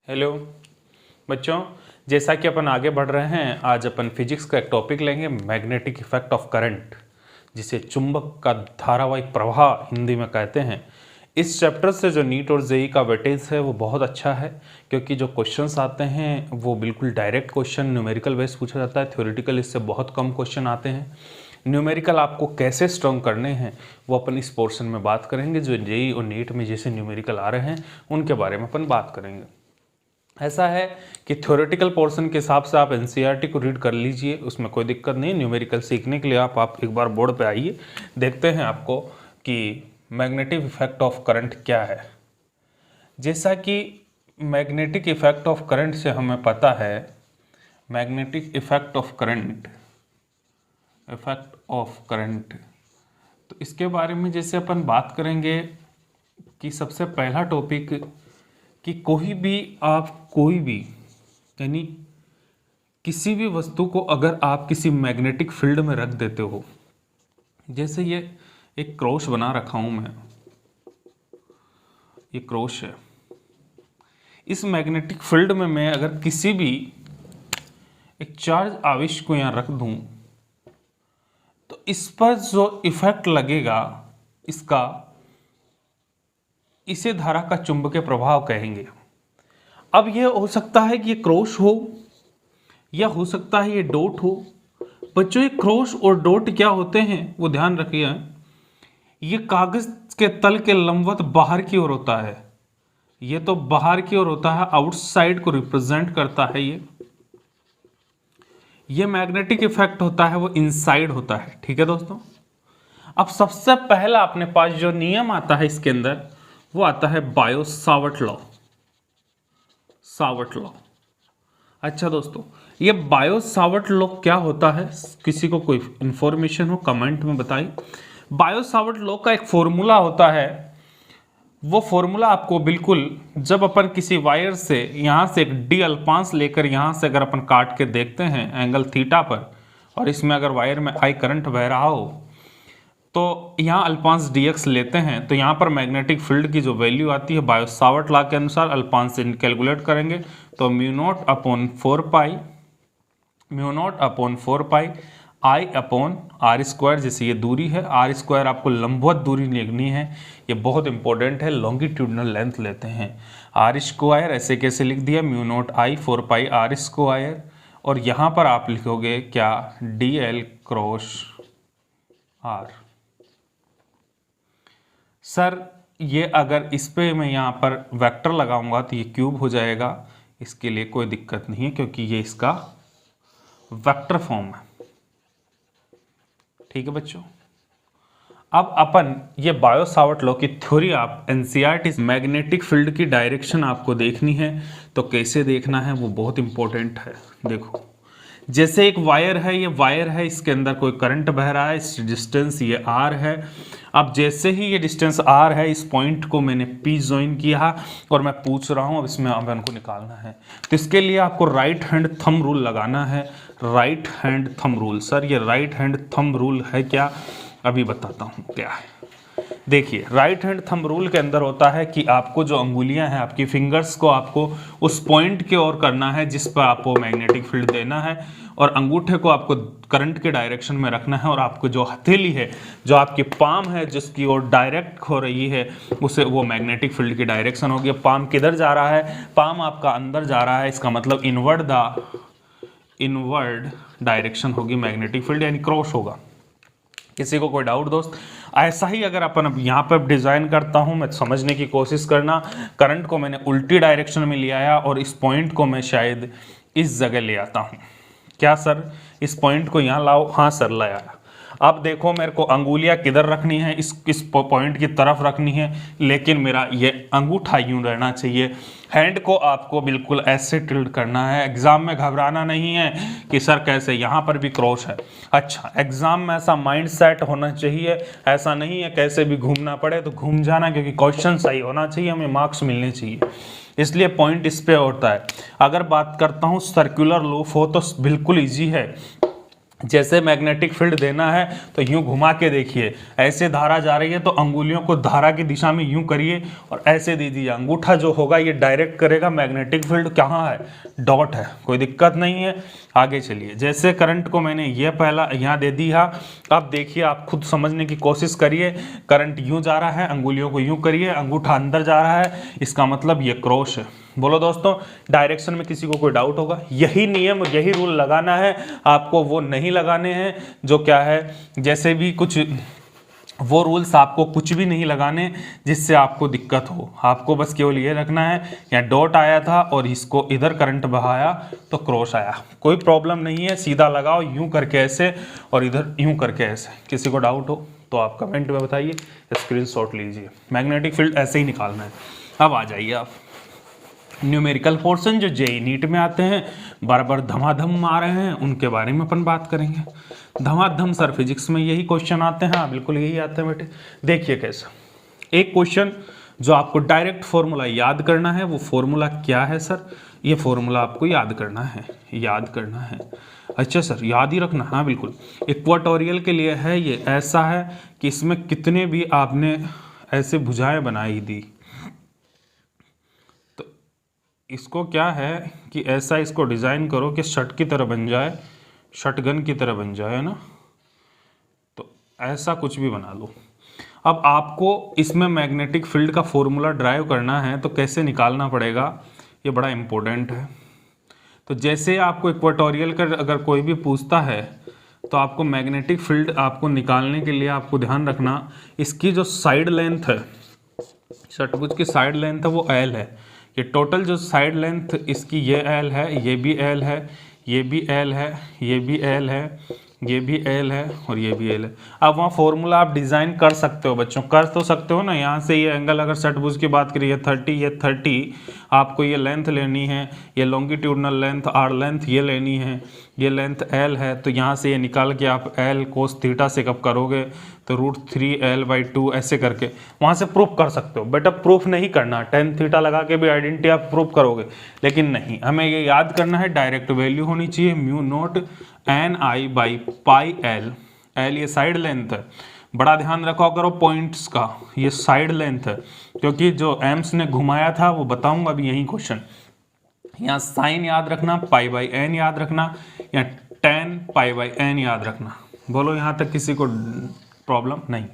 Hello बच्चों, जैसा कि अपन आगे बढ़ रहे हैं, आज अपन फिजिक्स का एक टॉपिक लेंगे, मैग्नेटिक इफेक्ट ऑफ करंट, जिसे चुंबक का धारावाहिक प्रवाह हिंदी में कहते हैं। इस चैप्टर से जो नीट और जेई का वेटेज है वो बहुत अच्छा है, क्योंकि जो क्वेश्चंस आते हैं वो बिल्कुल डायरेक्ट क्वेश्चन न्यूमेरिकल बेस पूछा जाता है। थ्योरेटिकल इससे बहुत कम क्वेश्चन आते हैं। न्यूमेरिकल आपको कैसे स्ट्रॉन्ग करने हैं वो अपन इस पोर्शन में बात करेंगे। जो जेई और नीट में जैसे न्यूमेरिकल आ रहे हैं उनके बारे में अपन बात करेंगे। ऐसा है कि थ्योरेटिकल पोर्शन के हिसाब से आप एनसीईआरटी को रीड कर लीजिए, उसमें कोई दिक्कत नहीं। न्यूमेरिकल सीखने के लिए आप एक बार बोर्ड पे आइए, देखते हैं आपको कि मैग्नेटिक इफेक्ट ऑफ करंट क्या है। जैसा कि मैग्नेटिक इफेक्ट ऑफ करंट से हमें पता है, मैग्नेटिक इफेक्ट ऑफ करंट, तो इसके बारे में जैसे अपन बात करेंगे कि सबसे पहला टॉपिक कि कोई भी यानी किसी भी वस्तु को अगर आप किसी मैग्नेटिक फील्ड में रख देते हो, जैसे ये एक क्रॉस बना रखा हूं मैं, ये क्रॉस है। इस मैग्नेटिक फील्ड में मैं अगर किसी भी एक चार्ज आवेश को यहां रख दूं तो इस पर जो इफेक्ट लगेगा इसका, इसे धारा का चुंबकीय प्रभाव कहेंगे। अब यह हो सकता है कि ये क्रॉस हो या हो सकता है ये डॉट हो। बच्चों, ये क्रॉस और डॉट क्या होते हैं वो ध्यान रखिए। ये कागज के तल के लंबवत बाहर की ओर होता है, ये तो बाहर की ओर होता है, आउटसाइड को रिप्रेजेंट करता है। ये मैग्नेटिक इफेक्ट होता है वो इनसाइड होता है। ठीक है दोस्तों, अब सबसे पहला अपने पास जो नियम आता है इसके अंदर वो आता है बायो-सावर्ट लॉ। अच्छा दोस्तों, ये बायो-सावर्ट लॉ क्या होता है? किसी को कोई इंफॉर्मेशन हो कमेंट में बताइए। बायो-सावर्ट लॉ का एक फॉर्मूला होता है, वो फॉर्मूला आपको बिल्कुल, जब अपन किसी वायर से यहाँ से एक डी अल्पांश लेकर यहाँ से अगर अपन काट के देखते हैं एंगल थीटा पर, और इसमें अगर वायर में आई करंट बह रहा हो तो यहाँ अल्पांश dx लेते हैं, तो यहाँ पर मैग्नेटिक फील्ड की जो वैल्यू आती है बायो-सावर्ट लॉ के अनुसार अल्पांश से कैलकुलेट करेंगे तो mu naught upon 4 pi I upon R square. जैसे ये दूरी है आर स्क्वायर, आपको लंबवत दूरी लिखनी है, ये बहुत इंपॉर्टेंट है। लॉन्गिट्यूडनल लेंथ लेते हैं आर स्क्वायर, ऐसे कैसे लिख दिया, mu naught I 4 pi R square, और यहाँ पर आप लिखोगे क्या, D L cross R. Sir ये अगर इस पे मैं यहाँ पर वेक्टर लगाऊंगा तो ये क्यूब हो जाएगा, इसके लिए कोई दिक्कत नहीं है क्योंकि ये इसका वेक्टर फॉर्म है। ठीक है बच्चों, अब अपन ये बायो-सावर्ट लॉ की थ्योरी आप एनसीईआरटी, मैग्नेटिक फील्ड की डायरेक्शन आपको देखनी है तो कैसे देखना है वो बहुत इंपॉर्टेंट है। देखो, जैसे एक वायर है, ये वायर है, इसके अंदर कोई करंट बह रहा है, इस डिस्टेंस ये आर है। अब जैसे ही ये डिस्टेंस आर है, इस पॉइंट को मैंने पी ज्वाइन किया और मैं पूछ रहा हूँ अब इसमें अपन को निकालना है, तो इसके लिए आपको राइट हैंड थंब रूल लगाना है। Right hand thumb rule, sir ये राइट हैंड थंब रूल है क्या? अभी बताता हूँ क्या है। देखिए, राइट हैंड थंब रूल के अंदर होता है कि आपको जो अंगुलियां हैं, आपकी फिंगर्स को आपको उस पॉइंट की ओर करना है जिस पर आपको मैग्नेटिक फील्ड देना है, और अंगूठे को आपको करंट के डायरेक्शन में रखना है, और आपको जो हथेली है, जो आपकी पाम है जिसकी ओर डायरेक्ट हो रही है, उसे वो मैग्नेटिक फील्ड की डायरेक्शन होगी। पाम किधर जा रहा है? पाम आपका अंदर जा रहा है, इसका मतलब इनवर्ड डायरेक्शन होगी मैग्नेटिक फील्ड, यानी क्रॉस होगा। किसी को कोई डाउट दोस्त? ऐसा ही अगर अपन अब यहाँ पर डिजाइन करता हूँ, मैं समझने की कोशिश करना, करंट को मैंने उल्टी डायरेक्शन में ले आया और इस पॉइंट को मैं शायद इस जगह ले आता हूँ। क्या सर, इस पॉइंट को यहाँ लाओ? हाँ सर, लाया। अब देखो, मेरे को अंगुलियां किधर रखनी है, इस पॉइंट की तरफ रखनी है, लेकिन मेरा ये अंगूठा यूं रहना चाहिए। हैंड को आपको बिल्कुल ऐसे टिल्ट करना है। एग्जाम में घबराना नहीं है कि सर कैसे, यहाँ पर भी क्रॉस है। अच्छा, एग्जाम में ऐसा माइंड सेट होना चाहिए, ऐसा नहीं है कैसे भी घूमना पड़े तो घूम जाना, क्योंकि क्वेश्चन सही होना चाहिए, हमें मार्क्स मिलने चाहिए, इसलिए पॉइंट इस पे होता है। अगर बात करता हूँ सर्कुलर लूप हो तो बिल्कुल ईजी है। जैसे मैग्नेटिक फील्ड देना है तो यूं घुमा के देखिए, ऐसे धारा जा रही है तो अंगुलियों को धारा की दिशा में यूं करिए और ऐसे दीजिए, अंगूठा जो होगा ये डायरेक्ट करेगा मैग्नेटिक फील्ड कहाँ है, डॉट है, कोई दिक्कत नहीं है। आगे चलिए, जैसे करंट को मैंने ये पहला यहाँ दे दिया, अब देखिए आप खुद समझने की कोशिश करिए, करंट यूं जा रहा है, अंगुलियों को यूं करिए, अंगूठा अंदर जा रहा है, इसका मतलब ये क्रॉस है। बोलो दोस्तों, डायरेक्शन में किसी को कोई डाउट होगा? यही नियम, यही रूल लगाना है आपको, वो नहीं लगाने हैं जो क्या है, जैसे भी कुछ वो रूल्स आपको कुछ भी नहीं लगाने जिससे आपको दिक्कत हो। आपको बस केवल ये रखना है, यहाँ डॉट आया था और इसको इधर करंट बहाया तो क्रॉस आया, कोई प्रॉब्लम नहीं है, सीधा लगाओ यूं करके ऐसे और इधर यूं करके ऐसे। किसी को डाउट हो तो आप कमेंट में बताइए, स्क्रीनशॉट लीजिए। मैग्नेटिक फील्ड ऐसे ही निकालना है। अब आ जाइए आप न्यूमेरिकल पोर्शन जो जेईई नीट में आते हैं, बार बार धमाधम आ रहे हैं, उनके बारे में अपन बात करेंगे। धमाधम सर फिजिक्स में यही क्वेश्चन आते हैं, हाँ बिल्कुल यही आते हैं बेटे। देखिए कैसा, एक क्वेश्चन जो आपको डायरेक्ट फॉर्मूला याद करना है, वो फॉर्मूला क्या है सर? ये फॉर्मूला आपको याद करना है, याद करना है। अच्छा सर याद ही रखना, हाँ बिल्कुल। इक्वाटोरियल के लिए है ये, ऐसा है कि इसमें कितने भी आपने ऐसे भुजाएं बनाई दी, इसको क्या है कि ऐसा इसको डिज़ाइन करो कि शट की तरह बन जाए, शटगन की तरह बन जाए, है ना, तो ऐसा कुछ भी बना लो। अब आपको इसमें मैग्नेटिक फील्ड का फॉर्मूला ड्राइव करना है तो कैसे निकालना पड़ेगा, ये बड़ा इम्पोर्टेंट है। तो जैसे आपको इक्वाटोरियल का अगर कोई भी पूछता है तो आपको मैग्नेटिक फील्ड आपको निकालने के लिए आपको ध्यान रखना, इसकी जो साइड लेंथ है, षटभुज की साइड लेंथ है वो एल है। ये टोटल जो साइड लेंथ इसकी ये एल है, ये भी एल है, ये भी एल है, ये भी एल है, ये भी एल है और ये भी एल है। अब वहाँ फॉर्मूला आप डिज़ाइन कर सकते हो बच्चों, कर तो सकते हो ना। यहाँ से ये एंगल अगर षटभुज की बात करिए 30, ये 30, आपको ये लेंथ लेनी है, ये लॉन्गिट्यूडनल लेंथ आर लेंथ ये लेनी है, ये लेंथ एल है, तो यहाँ से ये निकाल के आप एल कोस थीटा से कब करोगे तो √3l/2 ऐसे करके वहाँ से प्रूफ कर सकते हो। बेटा प्रूफ नहीं करना, tan थीटा लगा के भी आइडेंटिटी आप प्रूफ करोगे, लेकिन नहीं, हमें ये याद करना है डायरेक्ट वैल्यू होनी चाहिए μ0 ni/πl। एल ये साइड लेंथ है, बड़ा ध्यान रखा करो पॉइंट्स का, ये साइड लेंथ है, क्योंकि जो एम्स ने घुमाया था वो बताऊंगा अभी यही क्वेश्चन। यहाँ साइन याद रखना, π/n याद रखना, या tan π/n याद रखना। बोलो यहाँ तक किसी को प्रॉब्लम नहीं?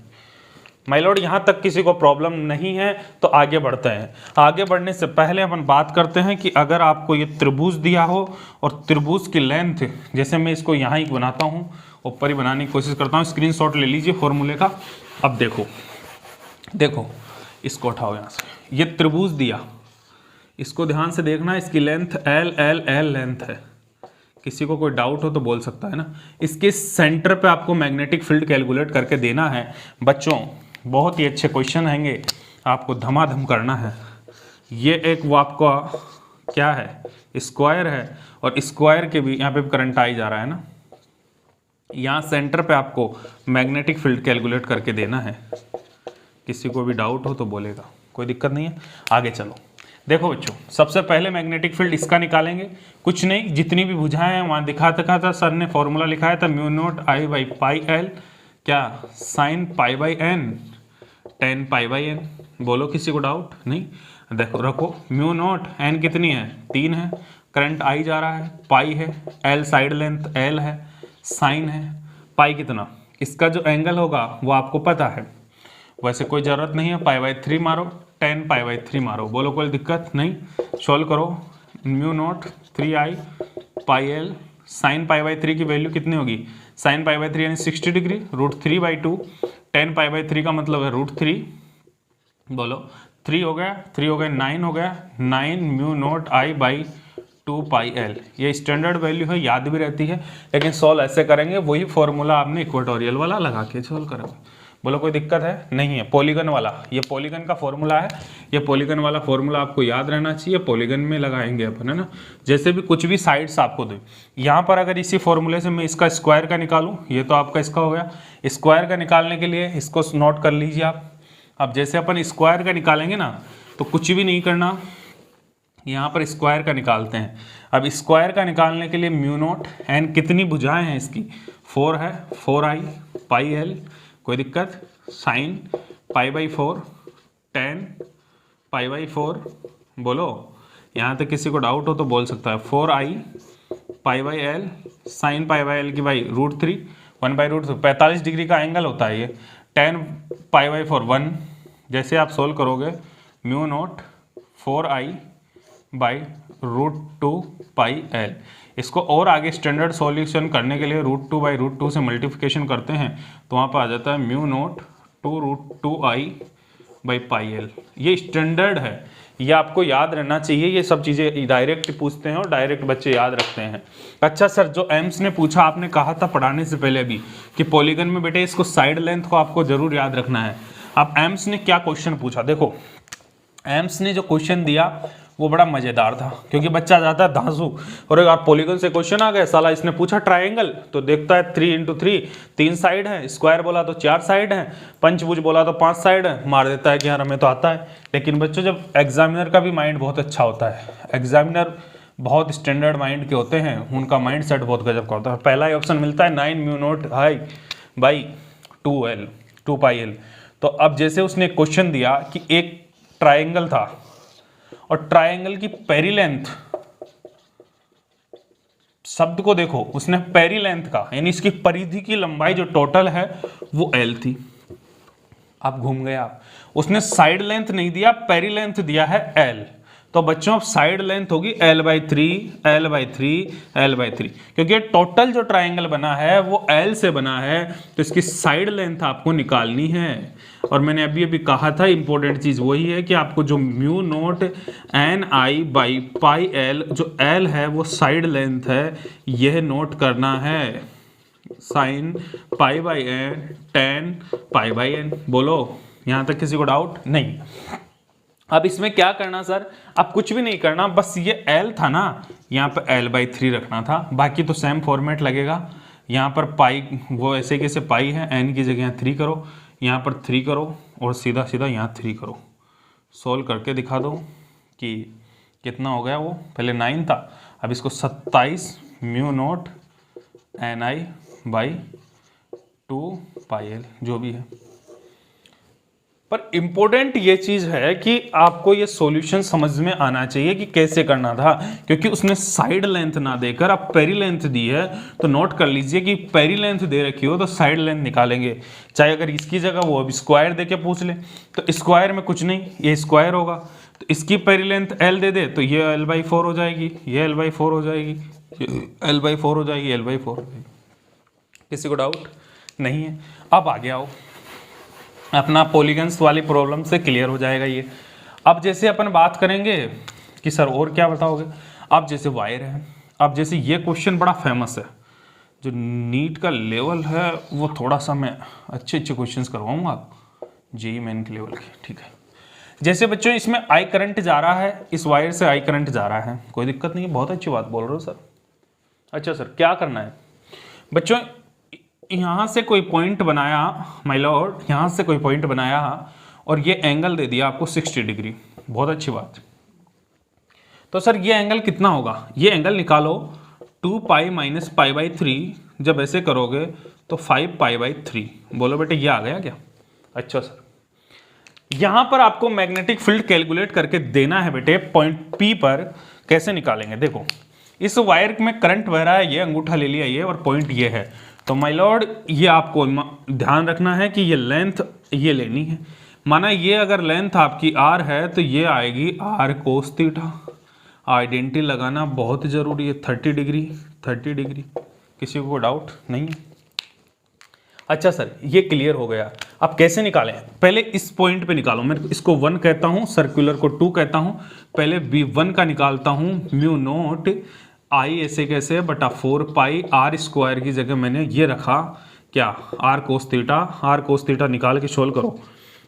माय लॉर्ड यहाँ तक किसी को प्रॉब्लम नहीं है तो आगे बढ़ते हैं। आगे बढ़ने से पहले अपन बात करते हैं कि अगर आपको ये त्रिभुज दिया हो और त्रिभुज की लेंथ, जैसे मैं इसको यहाँ ही बनाता हूँ, ऊपर ही बनाने की कोशिश करता हूँ, स्क्रीनशॉट ले लीजिए फॉर्मूले का। अब देखो देखो, इसको उठाओ यहाँ से, ये त्रिभुज दिया, इसको ध्यान से देखना, इसकी length L L L length है। किसी को कोई डाउट हो तो बोल सकता है ना। इसके सेंटर पे आपको मैग्नेटिक फील्ड कैलकुलेट करके देना है बच्चों। बहुत ही अच्छे क्वेश्चन हैंगे, आपको धमाधम करना है। ये एक वो आपका क्या है, स्क्वायर है, और स्क्वायर के भी यहाँ पे करंट आ ही जा रहा है ना। यहाँ सेंटर पे आपको मैग्नेटिक फील्ड कैलकुलेट करके देना है। किसी को भी डाउट हो तो बोलेगा, कोई दिक्कत नहीं है। आगे चलो, देखो बच्चों, सबसे पहले मैग्नेटिक फील्ड इसका निकालेंगे। कुछ नहीं, जितनी भी भुजाएं हैं वहाँ दिखा था सर ने, फॉर्मूला लिखाया था μ0 I/πl क्या sin π/n tan π/n। बोलो किसी को डाउट नहीं? देखो रखो, μ0 n कितनी है, 3 है, करंट आई जा रहा है, पाई है, l साइड लेंथ l है, साइन है, पाई कितना, इसका जो एंगल होगा वो आपको पता है, वैसे कोई ज़रूरत नहीं है, π/3 मारो, tan π/3 मारो। बोलो कोई दिक्कत नहीं, सॉल्व करो। μ0 3I/πl, साइन π/3 की वैल्यू कितनी होगी, साइन π/3 यानी 60 डिग्री, √3/2, tan π/3 का मतलब है √3। बोलो 3 हो गया, 3 हो गया, 9 हो गया, 9 μ0 I/2πl। ये स्टैंडर्ड वैल्यू है, याद भी रहती है, लेकिन सॉल्व ऐसे करेंगे, वही फॉर्मूला आपने इक्वेटोरियल वाला लगा के सॉल्व करोगे। बोलो कोई दिक्कत है? नहीं है। पॉलीगन वाला, ये पॉलीगन का फॉर्मूला है, ये पॉलीगन वाला फॉर्मूला आपको याद रहना चाहिए, पॉलीगन में लगाएंगे अपन, है ना। जैसे भी कुछ भी साइड्स आपको दे, यहाँ पर अगर इसी फॉर्मूले से मैं इसका स्क्वायर का निकालूं, ये तो आपका इसका हो गया। स्क्वायर का निकालने के लिए इसको नोट कर लीजिए आप। अब जैसे अपन स्क्वायर का निकालेंगे ना, तो कुछ भी नहीं करना, यहाँ पर स्क्वायर का निकालते हैं। अब स्क्वायर का निकालने के लिए म्यू नोट एन, कितनी भुजाएं हैं इसकी, 4 है, 4i पाई एल, कोई दिक्कत, sign pi by 4 ten pi by 4, बोलो यहाँ तक किसी को डाउट हो तो बोल सकता है, 4i pi by L sine pi by L की बाई √3 1 बाई √3, 45 डिग्री का एंगल होता है ये, 10 पाई बाई 4 1, जैसे आप सोल्व करोगे mu naught 4i by √2 pi L. इसको और आगे स्टैंडर्ड सॉल्यूशन करने के लिए √2 बाई √2 से मल्टीप्लिकेशन करते हैं तो वहाँ पर आ जाता है mu note 2√2i by pi L. ये स्टैंडर्ड है, ये आपको याद रहना चाहिए, ये सब चीज़ें डायरेक्ट पूछते हैं और डायरेक्ट बच्चे याद रखते हैं। अच्छा सर, जो एम्स ने पूछा, आपने कहा था पढ़ाने से पहले भी कि पॉलीगन में बेटे इसको साइड लेंथ को आपको जरूर याद रखना है। अब एम्स ने क्या क्वेश्चन पूछा, देखो एम्स ने जो क्वेश्चन दिया वो बड़ा मजेदार था, क्योंकि बच्चा जाता है धांसू और यार पॉलीगन से क्वेश्चन आ गया साला, इसने पूछा ट्रायंगल तो देखता है 3×3 3 साइड है, स्क्वायर बोला तो 4 साइड है, पंचभुज बोला तो 5 साइड है, मार देता है कि यार हमें तो आता है। लेकिन बच्चों जब एग्जामिनर का भी माइंड बहुत अच्छा होता है, एग्जामिनर बहुत स्टैंडर्ड माइंड के होते हैं, उनका माइंड सेट बहुत गजब का होता है। पहला ही ऑप्शन मिलता है 9 mu naught I by 2 pi L. तो अब जैसे उसने क्वेश्चन दिया कि एक ट्रायंगल था और ट्रायंगल की पेरी लेंथ, शब्द को देखो, उसने पेरी लेंथ का यानी इसकी परिधि की लंबाई जो टोटल है वो एल थी। आप घूम गए आप, उसने साइड लेंथ नहीं दिया, पेरी लेंथ दिया है एल। तो बच्चों अब साइड लेंथ होगी L/3 L/3 L/3, क्योंकि टोटल जो ट्रायंगल बना है वो L से बना है, तो इसकी साइड लेंथ आपको निकालनी है। और मैंने अभी अभी कहा था इंपॉर्टेंट चीज वही है कि आपको जो mu naught Ni by pi L, जो L है वो साइड लेंथ है, यह नोट करना है, sine pi by n tan pi by n. बोलो यहां तक किसी को डाउट नहीं। अब इसमें क्या करना सर, अब कुछ भी नहीं करना, बस ये L था ना, यहाँ पर L/3 रखना था, बाकी तो सेम फॉर्मेट लगेगा। यहाँ पर पाई वो ऐसे कैसे पाई है, n की जगह 3 करो, यहाँ पर 3 करो और सीधा सीधा यहाँ 3 करो, सोल्व करके दिखा दो कि कितना हो गया। वो पहले 9 था, अब इसको 27 mu naught Ni by 2 pi L जो भी है। पर इंपॉर्टेंट ये चीज है कि आपको ये सॉल्यूशन समझ में आना चाहिए कि कैसे करना था, क्योंकि उसने साइड लेंथ ना देकर अब पेरी लेंथ दी है। तो नोट कर लीजिए कि पेरी लेंथ दे रखी हो तो साइड लेंथ निकालेंगे, चाहे अगर इसकी जगह वो अब स्क्वायर दे के पूछ ले तो स्क्वायर में कुछ नहीं, ये स्क्वायर होगा, तो इसकी पेरी लेंथ L दे दे तो ये L/4 हो जाएगी, ये L/4 हो जाएगी, L/4 हो जाएगी, L/4 हो जाएगी। किसी को डाउट नहीं है? अब आगे आओ, अपना पॉलीगन्स वाली प्रॉब्लम से क्लियर हो जाएगा ये। अब जैसे अपन बात करेंगे कि सर और क्या बताओगे, अब जैसे वायर है, अब जैसे ये क्वेश्चन बड़ा फेमस है, जो नीट का लेवल है वो थोड़ा सा मैं अच्छे क्वेश्चंस करवाऊंगा जेईई मेन के लेवल के, ठीक है। जैसे बच्चों इसमें आई करंट जा रहा है, इस वायर से आई करंट जा रहा है, कोई दिक्कत नहीं है, बहुत अच्छी बात बोल रहे हो सर। अच्छा सर क्या करना है बच्चों, यहाँ से कोई पॉइंट बनाया माय लॉर्ड, यहाँ से कोई पॉइंट बनाया और ये एंगल दे दिया आपको 60 डिग्री, बहुत अच्छी बात। तो सर ये एंगल कितना होगा, ये एंगल निकालो 2 पाई माइनस पाई बाई 3, जब ऐसे करोगे तो 5 पाई बाई 3। बोलो बेटे ये आ गया क्या? अच्छा सर यहाँ पर आपको मैग्नेटिक फील्ड कैलकुलेट करके देना है बेटे पॉइंट P पर। कैसे निकालेंगे, देखो इस वायर में करंट बह रहा है, ये अंगूठा ले लिया ये, और पॉइंट ये है। तो माय लॉर्ड ये आपको ध्यान रखना है कि ये लेंथ ये लेनी है, माना ये अगर लेंथ आपकी r है तो ये आएगी r कोस थीटा। आइडेंटिटी लगाना बहुत जरूरी है, 30 डिग्री 30 डिग्री। किसी को डाउट नहीं है? अच्छा सर ये क्लियर हो गया। अब कैसे निकालें, पहले इस पॉइंट पे निकालो, मैं इसको 1 कहता हूँ, सर्कुलर को 2 कहता हूँ। पहले V1 का निकालता हूँ, म्यू नोट आई ऐसे कैसे बटा 4 पाई आर स्क्वायर की जगह मैंने ये रखा क्या, R cos theta. R cos theta निकाल के सोल्व करो,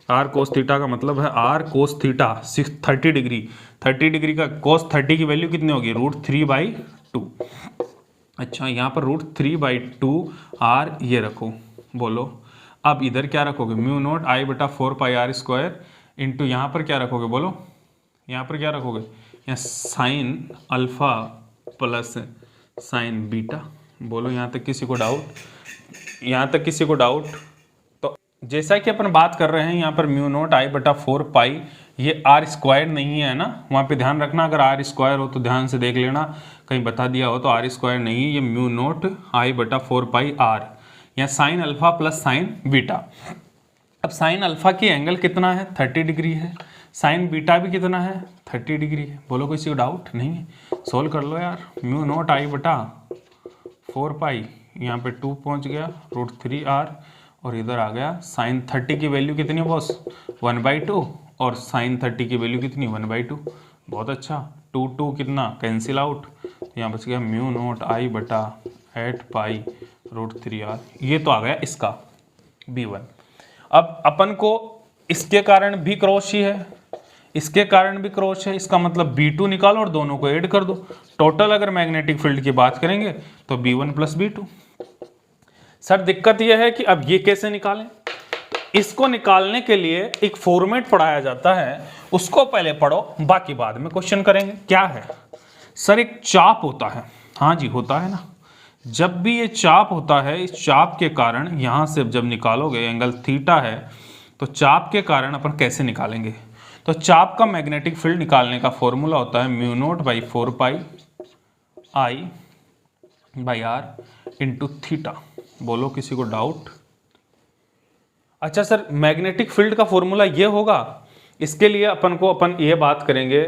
आर कोस थीटा का मतलब है R cos theta 30 degree. 30 degree का कोस 30 की वैल्यू कितनी होगी, √3/2। अच्छा यहाँ पर √3/2 आर ये रखो। बोलो अब इधर क्या रखोगे, म्यू नोट आई बटा 4 पाई आर स्क्वायर इंटू यहाँ पर क्या रखोगे, बोलो यहाँ पर क्या रखोगे, या sine alpha plus sign beta. बोलो यहाँ तक किसी को डाउट? यहाँ तक किसी को डाउट? तो जैसा कि अपन बात कर रहे हैं यहाँ पर म्यू नोट आई बटा 4 पाई, ये आर स्क्वायर नहीं है ना, वहाँ पे ध्यान रखना। अगर आर स्क्वायर हो तो ध्यान से देख लेना, कहीं बता दिया हो तो आर स्क्वायर नहीं है, ये म्यू नोट आई बटा 4 पाई आर, या sine alpha plus sign beta. अब साइन अल्फा की एंगल कितना है? 30 डिग्री है। साइन बीटा भी कितना है? 30 डिग्री है। बोलो किसी को डाउट नहीं है? सोल्व कर लो यार। म्यू नोट आई बटा 4 पाई, यहाँ पे 2 पहुँच गया, √3r, और इधर आ गया साइन 30 की वैल्यू कितनी बॉस? 1/2, और साइन 30 की वैल्यू कितनी? 1/2। बहुत अच्छा। 2 कितना कैंसिल आउट, तो यहाँ बच गया म्यू नोट आई बटा 8 पाई √3r। ये तो आ गया इसका B1। अब अपन को इसके कारण भी क्रॉस ही है, इसके कारण भी क्रॉस है, इसका मतलब B2 निकालो और दोनों को ऐड कर दो। टोटल अगर मैग्नेटिक फील्ड की बात करेंगे तो B1 प्लस B2। सर दिक्कत यह है कि अब ये कैसे निकालें? इसको निकालने के लिए एक फॉर्मेट पढ़ाया जाता है, उसको पहले पढ़ो, बाकी बाद में क्वेश्चन करेंगे। क्या है सर? एक चाप होता है। हाँ जी होता है ना। जब भी ये चाप होता है, इस चाप के कारण यहाँ से जब निकालोगे एंगल थीटा है, तो चाप के कारण अपन कैसे निकालेंगे? तो चाप का मैग्नेटिक फील्ड निकालने का फॉर्मूला होता है mu naught by 4 pi I by R into theta. बोलो किसी को डाउट? अच्छा सर मैग्नेटिक फील्ड का फॉर्मूला ये होगा? इसके लिए अपन ये बात करेंगे,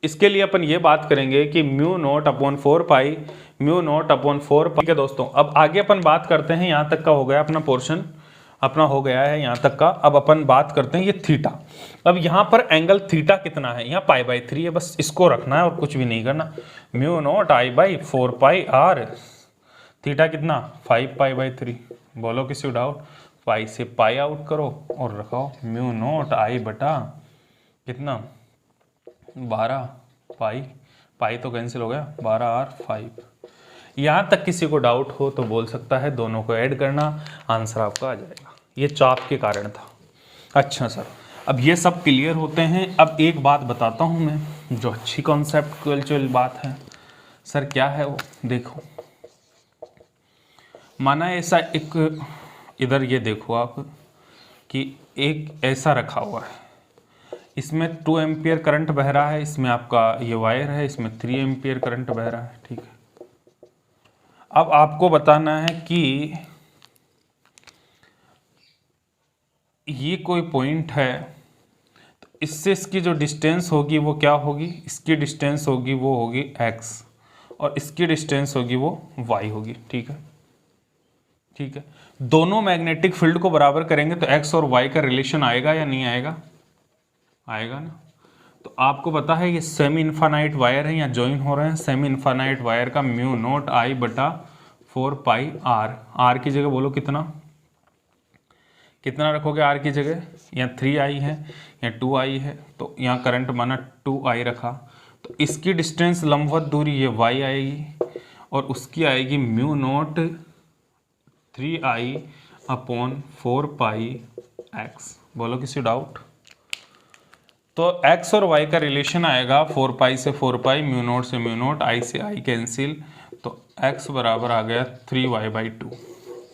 इसके लिए अपन ये बात करेंगे कि म्यू नोट अपॉन 4 पाई, म्यू नोट अपॉन 4 पाई। ठीक है दोस्तों, अब आगे अपन बात करते हैं, यहाँ तक का हो गया अपना पोर्शन, अपना हो गया है यहाँ तक का। अब अपन बात करते हैं ये थीटा। अब यहाँ पर एंगल थीटा कितना है? यहाँ π/3 है, बस इसको रखना है और कुछ भी नहीं करना। Mu naught I by 4 pi R, theta कितना? 5π/3। बोलो किसी डाउट? पाई से पाई आउट करो और रखो म्यू नोट आई बटा कितना? 12 पाई, पाई तो कैंसिल हो गया, 12r 5। यहाँ तक किसी को डाउट हो तो बोल सकता है, दोनों को ऐड करना, आंसर आपका आ जाएगा। ये चाप के कारण था। अच्छा सर, अब ये सब क्लियर होते हैं। अब एक बात बताता हूँ मैं, जो अच्छी कॉन्सेप्चुअल बात है। सर क्या है वो? देखो, माना ऐसा एक, इधर ये देखो आप कि एक ऐसा रखा हुआ है, इसमें 2 एम्पियर करंट बह रहा है, इसमें आपका ये वायर है, इसमें 3 एम्पियर करंट बह रहा है। ठीक है, अब आपको बताना है कि ये कोई पॉइंट है, तो इससे इसकी जो डिस्टेंस होगी वो क्या होगी? इसकी डिस्टेंस होगी वो होगी x, और इसकी डिस्टेंस होगी वो y होगी। ठीक है, ठीक है। दोनों मैग्नेटिक फील्ड को बराबर करेंगे तो x और y का रिलेशन आएगा या नहीं आएगा? आएगा ना। तो आपको पता है ये सेमी इनफाइनाइट वायर है, या ज्वाइन हो रहे हैं। सेमी इनफाइनाइट वायर का म्यू नोट आई बटा 4 पाई आर, आर की जगह बोलो कितना? कितना रखोगे आर की जगह? यहाँ 3i है, यहाँ 2i है, तो यहाँ करंट माना 2i रखा, तो इसकी डिस्टेंस लंबवत दूरी ये y आएगी, और उसकी आएगी म्यू नोट 3i अपॉन 4 पाई x। बोलो किसी डाउट? तो x और y का रिलेशन आएगा 4 पाई से 4 पाई, म्यू नोट से म्यू नोट, i से i कैंसिल, तो x बराबर आ गया 3y/2।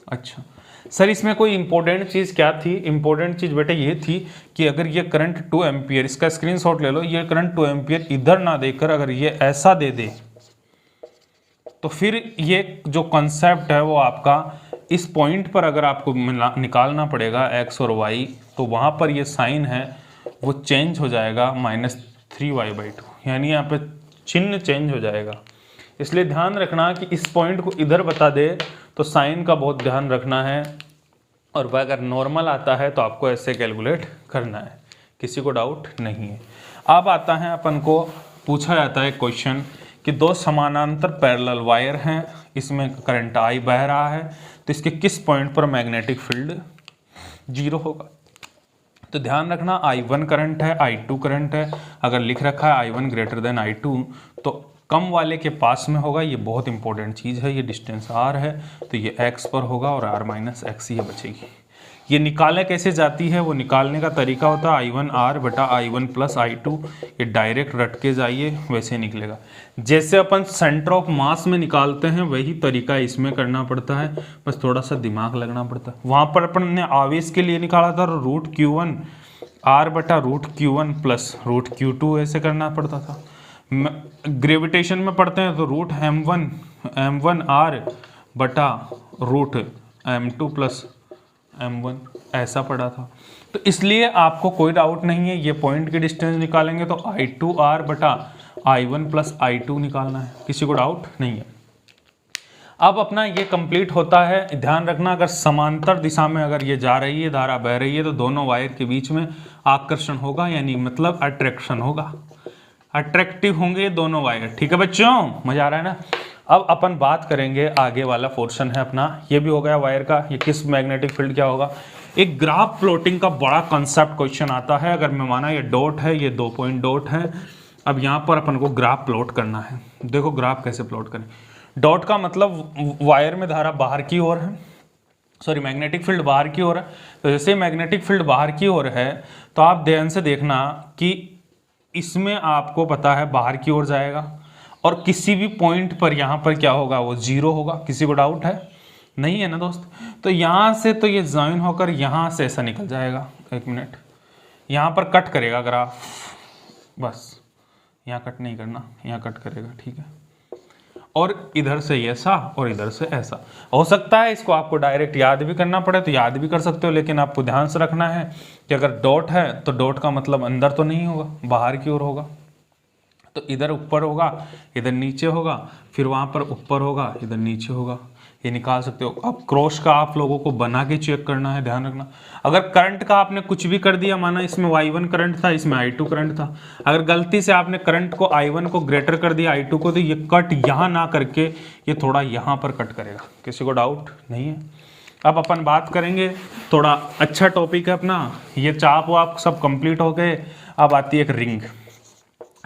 अच्छा सर, इसमें कोई इंपॉर्टेंट चीज़ क्या थी? इंपॉर्टेंट चीज़ बेटे ये थी कि अगर ये करंट 2 एम्पियर, इसका स्क्रीनशॉट ले लो, ये करंट 2 एम्पियर इधर ना देकर अगर ये ऐसा दे दे, तो फिर ये जो कॉन्सेप्ट है वो आपका इस पॉइंट पर अगर आपको निकालना पड़ेगा x और y, तो वहाँ पर ये साइन है वो चेंज हो जाएगा -3y/2, यानी यहाँ पे चिन्ह चेंज हो जाएगा। इसलिए ध्यान रखना कि इस पॉइंट को इधर बता दे तो साइन का बहुत ध्यान रखना है, और वह अगर नॉर्मल आता है तो आपको ऐसे कैलकुलेट करना है। किसी को डाउट नहीं है? अब आता है अपन को पूछा जाता है क्वेश्चन कि दो समानांतर पैरेलल वायर हैं, इसमें करंट I बह रहा है, तो इसके किस पॉइंट पर मैग्नेटिक फील्ड 0 होगा? तो ध्यान रखना I1 करंट है, I2 करंट है। अगर लिख रखा है I1 ग्रेटर देन I2 तो कम वाले के पास में होगा। ये बहुत इंपॉर्टेंट चीज़ है। ये डिस्टेंस R है तो ये X पर होगा और R - X ये बचेगी। ये निकाले कैसे जाती है, वो निकालने का तरीका होता है I1R बटा I1 प्लस I2, ये डायरेक्ट रट के जाइए वैसे निकलेगा। जैसे अपन सेंटर ऑफ मास में निकालते हैं वही तरीका इसमें करना पड़ता है, बस थोड़ा सा दिमाग लगना पड़ता है। वहाँ पर अपन ने आवेश के लिए निकाला था रूट Q1 R बटा root Q1 plus root Q2 ऐसे करना पड़ता था। ग्रेविटेशन में पढ़ते हैं तो रूट M1 R बटा रूट M2 प्लस M1 ऐसा पड़ा था। तो इसलिए आपको कोई डाउट नहीं है, ये पॉइंट की डिस्टेंस निकालेंगे तो I2R बटा I1 प्लस I2 निकालना है, किसी को डाउट नहीं है। अब अपना ये कंप्लीट होता है। ध्यान रखना अगर समांतर दिशा में अगर ये जा रही है, धारा बह रही है, तो दोनों वायर के बीच में आकर्षण होगा, यानी मतलब अट्रैक्शन होगा, अट्रैक्टिव होंगे दोनों वायर। ठीक है बच्चों, मजा आ रहा है ना। अब अपन बात करेंगे, आगे वाला पोर्शन है अपना, ये भी हो गया वायर का। ये किस मैग्नेटिक फील्ड क्या होगा, एक ग्राफ प्लॉटिंग का बड़ा कॉन्सेप्ट क्वेश्चन आता है। अगर मैं माना ये डॉट है, ये 2 पॉइंट डॉट है, अब यहाँ पर अपन को ग्राफ प्लॉट करना है। देखो ग्राफ कैसे प्लॉट करें। डॉट का मतलब वायर में धारा बाहर की ओर है, सॉरी मैग्नेटिक फील्ड बाहर की ओर है। तो जैसे मैग्नेटिक फील्ड बाहर की ओर है तो आप ध्यान से देखना कि इसमें आपको पता है बाहर की ओर जाएगा, और किसी भी पॉइंट पर यहाँ पर क्या होगा, वो 0 होगा। किसी को डाउट है? नहीं है ना दोस्त। तो यहाँ से तो ये ज्वाइन होकर यहाँ से ऐसा निकल जाएगा। एक मिनट, यहाँ पर कट करेगा ग्राफ, बस यहाँ कट नहीं करना, यहाँ कट करेगा, ठीक है। और इधर से ऐसा और इधर से ऐसा हो सकता है। इसको आपको डायरेक्ट याद भी करना पड़े तो याद भी कर सकते हो, लेकिन आपको ध्यान से रखना है कि अगर डॉट है तो डॉट का मतलब अंदर तो नहीं होगा, बाहर की ओर होगा। तो इधर ऊपर होगा, इधर नीचे होगा, फिर वहाँ पर ऊपर होगा, इधर नीचे होगा, ये निकाल सकते हो। अब क्रॉस का आप लोगों को बना के चेक करना है, ध्यान रखना। अगर करंट का आपने कुछ भी कर दिया, माना इसमें Y1 करंट था, इसमें I2 करंट था, अगर गलती से आपने करंट को I1 को ग्रेटर कर दिया I2 को, तो ये कट यहाँ ना करके ये थोड़ा यहाँ पर कट करेगा। किसी को डाउट नहीं है? अब अपन बात करेंगे, थोड़ा अच्छा टॉपिक है अपना, ये चाप वाप सब कंप्लीट हो गए। अब आती है एक रिंग।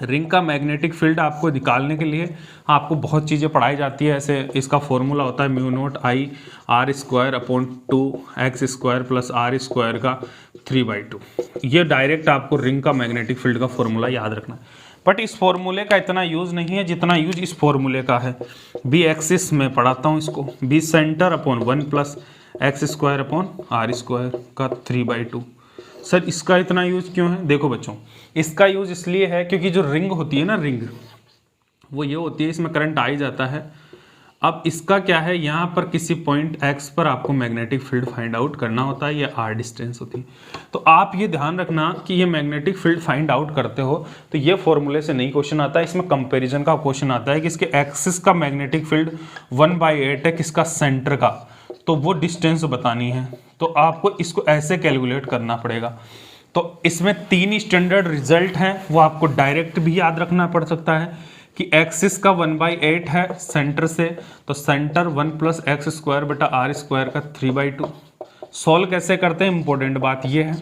रिंग का मैग्नेटिक फील्ड आपको निकालने के लिए आपको बहुत चीज़ें पढ़ाई जाती है। ऐसे इसका फॉर्मूला होता है μ0I r² प्लस r² का 3/2। ये डायरेक्ट आपको रिंग का मैग्नेटिक फील्ड का फॉर्मूला याद रखना है। बट इस फॉर्मूले का इतना यूज़ नहीं है जितना यूज इस फॉर्मूले का है। बी एक्सिस में पढ़ाता हूँ इसको, B centre upon 1 plus x² upon r² का 3/2। सर इसका इतना यूज क्यों है? देखो बच्चों, इसका यूज इसलिए है क्योंकि जो रिंग होती है ना, रिंग वो ये होती है, इसमें करंट आ ही जाता है। अब इसका क्या है, यहाँ पर किसी पॉइंट x पर आपको मैग्नेटिक फील्ड फाइंड आउट करना होता है, ये r डिस्टेंस होती है। तो आप ये ध्यान रखना कि ये मैग्नेटिक फील्ड फाइंड आउट करते हो तो ये फॉर्मूले से नहीं क्वेश्चन आता है, इसमें कंपेरिजन का क्वेश्चन आता है कि इसके एक्सिस का मैग्नेटिक फील्ड 1/8 है, किसका सेंटर का, तो वो डिस्टेंस बतानी है। तो आपको इसको ऐसे कैलकुलेट करना पड़ेगा। तो इसमें 3 स्टैंडर्ड रिजल्ट हैं, वो आपको डायरेक्ट भी याद रखना पड़ सकता है कि एक्सिस का 1/8 है सेंटर से, तो सेंटर 1 प्लस x² बटा r² का 3/2। सॉल्व कैसे करते हैं, इंपॉर्टेंट बात ये है।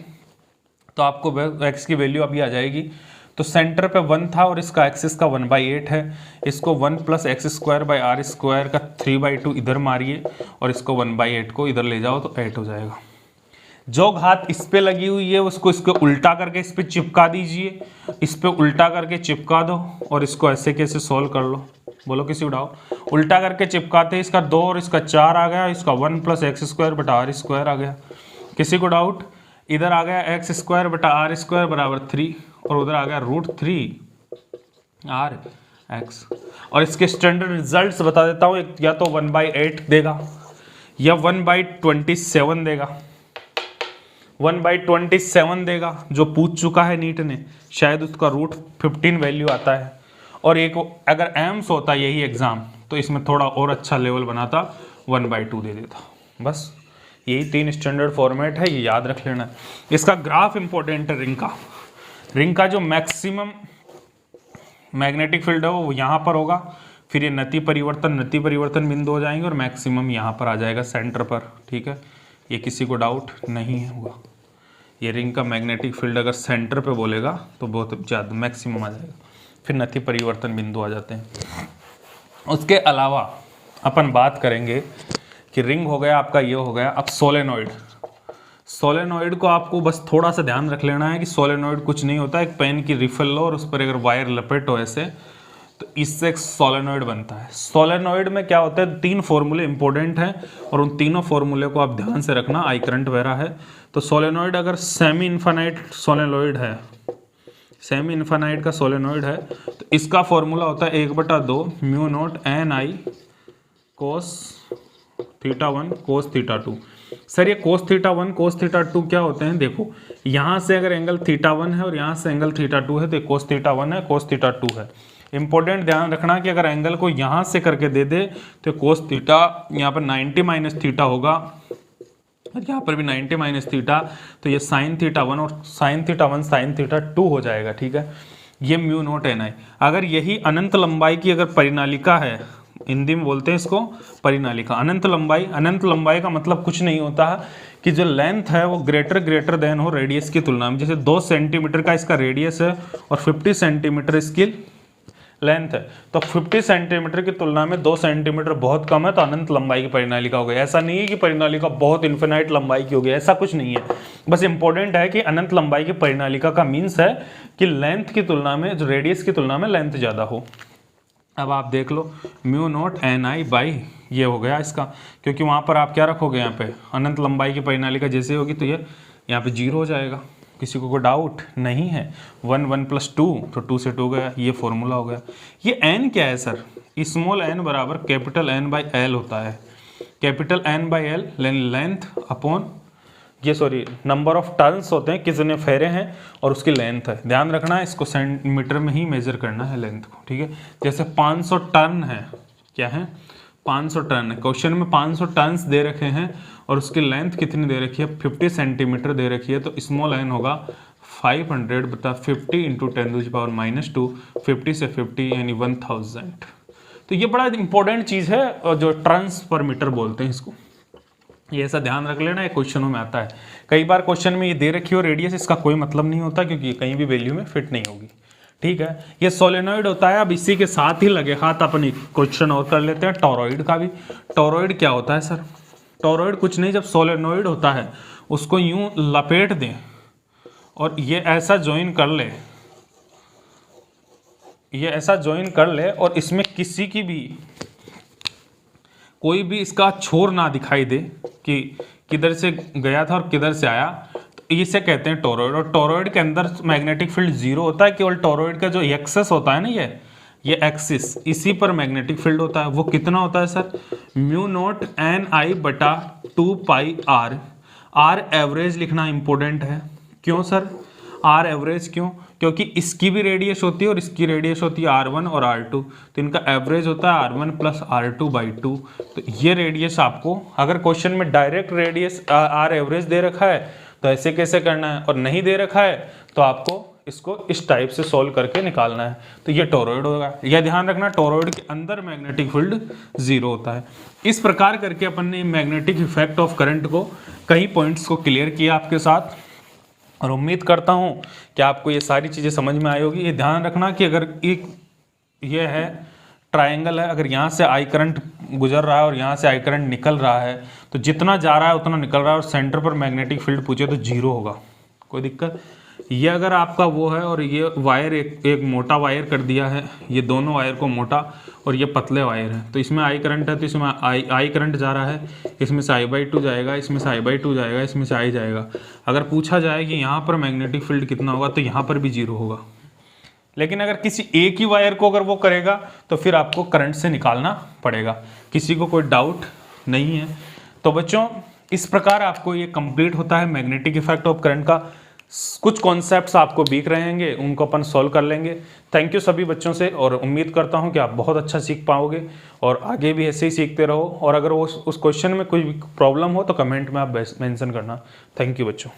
तो आपको x की वैल्यू अभी आ जाएगी। तो सेंटर पे 1 था और इसका एक्सिस का 1/8 है, इसको 1 प्लस x² बाई r² का 3/2 इधर मारिए और इसको 1/8 को इधर ले जाओ तो 8 हो जाएगा। जो घात इस पे लगी हुई है उसको इसको उल्टा करके इस पे चिपका दीजिए, इस पे उल्टा करके चिपका दो और इसको ऐसे कैसे सॉल्व कर लो, बोलो किसी उड़ाओ। उल्टा करके चिपकाते इसका 2 और इसका 4 आ गया, इसका 1 प्लस x² बटा r² आ गया। किसी को डाउट? इधर आ गया x² बटा r² बराबर 3 और उधर आ गया √3r(x). और इसके स्टैंडर्ड रिजल्ट्स बता देता हूँ, या तो 1/8 देगा या 1/27 देगा। 1/27 देगा जो पूछ चुका है नीट ने, शायद उसका √15 वैल्यू आता है। और एक अगर एम्स होता यही एग्जाम तो इसमें थोड़ा और अच्छा लेवल बनाता, 1/2 दे देता। बस यही 3 स्टैंडर्ड फॉर्मेट है, ये याद रख लेना। इसका ग्राफ इंपॉर्टेंट है रिंग का। रिंग का जो मैक्सिमम मैग्नेटिक फील्ड है वो यहाँ पर होगा, फिर ये नति परिवर्तन बिंदु हो जाएंगे और मैक्सिमम यहाँ पर आ जाएगा सेंटर पर। ठीक है, ये किसी को डाउट नहीं है होगा। ये रिंग का मैग्नेटिक फील्ड अगर सेंटर पे बोलेगा तो बहुत ज़्यादा मैक्सिमम आ जाएगा, फिर नति परिवर्तन बिंदु आ जाते हैं। उसके अलावा अपन बात करेंगे कि रिंग हो गया आपका, ये हो गया। अब सोलेनॉइड, सोलेनॉइड को आपको बस थोड़ा सा ध्यान रख लेना है कि सोलेनॉइड कुछ नहीं होता, एक पेन की रिफिल लो और उस पर अगर वायर लपेटो ऐसे, तो इससे एक सोलेनॉइड बनता है। सोलेनॉइड में क्या होता है, 3 फॉर्मूले इंपॉर्टेंट हैं और उन तीनों फॉर्मूले को आप ध्यान से रखना, आई करंट वगैरह है। तो सोलेनॉइड अगर सेमी इन्फिनाइट सोलेनॉइड है, सेमी इन्फिनाइट का सोलेनॉइड है, तो इसका फॉर्मूला होता है 1/2 म्यू नॉट एन आई cos theta 1 cos theta 2। Sir ये कोस थीटा 1 कोस थीटा 2 क्या होते हैं, देखो यहाँ से अगर एंगल थीटा 1 है और यहाँ से एंगल थीटा 2 है, तो कोस थीटा 1 है, कोस थीटा 2 है। इंपॉर्टेंट ध्यान रखना कि अगर एंगल को यहाँ से करके दे दे तो कोस थीटा यहाँ पर 90 माइनस थीटा होगा और यहाँ पर भी 90 माइनस थीटा, तो ये साइन थीटा 1 और साइन थीटा 1 साइन थीटा 2 हो जाएगा, ठीक है। ये म्यू नॉट एन आई। अगर यही अनंत लंबाई की अगर परिनालिका है, हिंदी में बोलते हैं इसको परिनालिका, अनंत लंबाई का मतलब कुछ नहीं होता है कि जो लेंथ है वो ग्रेटर देन हो रेडियस की तुलना में। जैसे 2 सेंटीमीटर का इसका रेडियस है और 50 सेंटीमीटर इसकी लेंथ है, तो 50 सेंटीमीटर की तुलना में 2 सेंटीमीटर बहुत कम है, तो अनंत लंबाई की परिनालिका हो गई। ऐसा नहीं है कि परिनालिका बहुत इन्फिनाइट लंबाई की हो गई, ऐसा कुछ नहीं है। बस इंपॉर्टेंट है कि अनंत लंबाई की परिनालिका का मीन्स है कि लेंथ की तुलना में, जो रेडियस की तुलना में लेंथ ज़्यादा हो। अब आप देख लो mu naught N I by ये हो गया इसका, क्योंकि वहाँ पर आप क्या रखोगे, यहाँ पे अनंत लंबाई की परिनालिका जैसे होगी तो ये यहाँ पे 0 हो जाएगा। किसी को कोई डाउट नहीं है। 1 1 + 2 तो 2 से 2 गया, ये फॉर्मूला हो गया। ये n क्या है सर, स्मॉल n बराबर कैपिटल N/L होता है। कैपिटल N/L लेंथ अपॉन ये सॉरी नंबर ऑफ टर्न्स होते हैं, कितने फेरे हैं और उसकी लेंथ है। ध्यान रखना है इसको सेंटीमीटर में ही मेजर करना है लेंथ को, ठीक है। जैसे 500 टन है, क्या है 500 टन है, क्वेश्चन में 500 टन्स दे रखे हैं और उसकी लेंथ कितनी दे रखी है 50 सेंटीमीटर दे रखी है, तो स्मॉल n होगा 500/50 × 10⁻², 50 से 50 यानी 1000। तो ये बड़ा इंपॉर्टेंट चीज़ है और जो टर्न्स पर मीटर बोलते हैं इसको, ये ऐसा ध्यान रख लेना, ये क्वेश्चनों में आता है। कई बार क्वेश्चन में ये दे रखी हो रेडियस, इसका कोई मतलब नहीं होता क्योंकि कहीं भी वैल्यू में फिट नहीं होगी, ठीक है। ये सोलेनॉइड होता है। अब इसी के साथ ही लगे हाथ अपन एक क्वेश्चन और कर लेते हैं टोरॉइड का भी। टोरॉइड क्या होता है सर, टोरॉइड कुछ नहीं, जब सोलेनॉइड होता है उसको यूं लपेट दें और ये ऐसा ज्वाइन कर ले, ये ऐसा ज्वाइन कर ले और इसमें किसी की भी कोई भी इसका छोर ना दिखाई दे कि किधर से गया था और किधर से आया, तो इसे कहते हैं टोरॉइड। और टोरॉइड के अंदर मैग्नेटिक फील्ड 0 होता है, केवल टोरॉइड का जो एक्सेस होता है ना, ये एक्सिस, इसी पर मैग्नेटिक फील्ड होता है। वो कितना होता है सर, म्यू नॉट एन आई बटा 2πr। आर एवरेज लिखना इंपॉर्टेंट है। क्यों सर आर एवरेज, क्यों, क्योंकि इसकी भी रेडियस होती है और इसकी रेडियस होती है R1 और R2, तो इनका एवरेज होता है R1 + R2/2। तो ये रेडियस आपको, अगर क्वेश्चन में डायरेक्ट रेडियस आर एवरेज दे रखा है तो ऐसे कैसे करना है, और नहीं दे रखा है तो आपको इसको इस टाइप से सॉल्व करके निकालना है। तो ये टोरॉइड होगा। यह ध्यान रखना, टोरॉइड के अंदर मैग्नेटिक फील्ड 0 होता है। इस प्रकार करके अपन ने मैग्नेटिक इफेक्ट ऑफ करंट को, कई पॉइंट्स को क्लियर किया आपके साथ, और उम्मीद करता हूं कि आपको ये सारी चीज़ें समझ में आई होगी। ये ध्यान रखना कि अगर एक ये है ट्रायंगल है, अगर यहाँ से आई करंट गुजर रहा है और यहाँ से आई करंट निकल रहा है, तो जितना जा रहा है उतना निकल रहा है, और सेंटर पर मैग्नेटिक फील्ड पूछे तो 0 होगा, कोई दिक्कत। ये अगर आपका वो है और ये वायर एक मोटा वायर कर दिया है, ये दोनों वायर को मोटा और ये पतले वायर है, तो इसमें आई करंट है, तो इसमें आई करंट जा रहा है, इसमें से I/2 जाएगा, इसमें से I/2 जाएगा, इसमें से I जाएगा। अगर पूछा जाए कि यहाँ पर मैग्नेटिक फील्ड कितना होगा, तो यहाँ पर भी 0 होगा। लेकिन अगर किसी एक ही वायर को अगर वो करेगा तो फिर आपको करंट से निकालना पड़ेगा। किसी को कोई डाउट नहीं है? तो बच्चों इस प्रकार आपको ये कंप्लीट होता है मैग्नेटिक इफेक्ट ऑफ करंट का। कुछ कॉन्सेप्ट्स आपको वीक रहेंगे, उनको अपन सॉल्व कर लेंगे। थैंक यू सभी बच्चों से, और उम्मीद करता हूं कि आप बहुत अच्छा सीख पाओगे और आगे भी ऐसे ही सीखते रहो। और अगर उस क्वेश्चन में कोई प्रॉब्लम हो तो कमेंट में आप मेंशन करना। थैंक यू बच्चों।